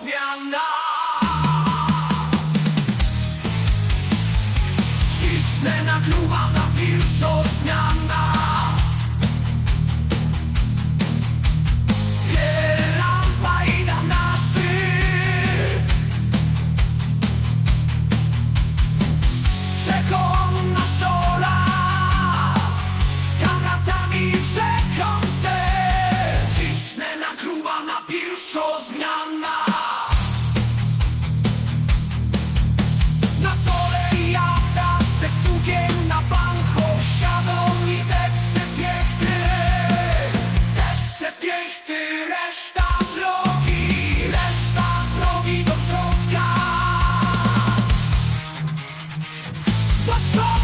zmiana. Cisnę na kluba, na pierwsza zmiana. Lampa i na naszy. Czekam na szola z kamratami czekam se. Cisnę na kluba, na pierwsza zmiana. Na dole jada se cukiem na bancho wsiadą i depce piechty. Depce piechty, reszta drogi do przodka. Patrz!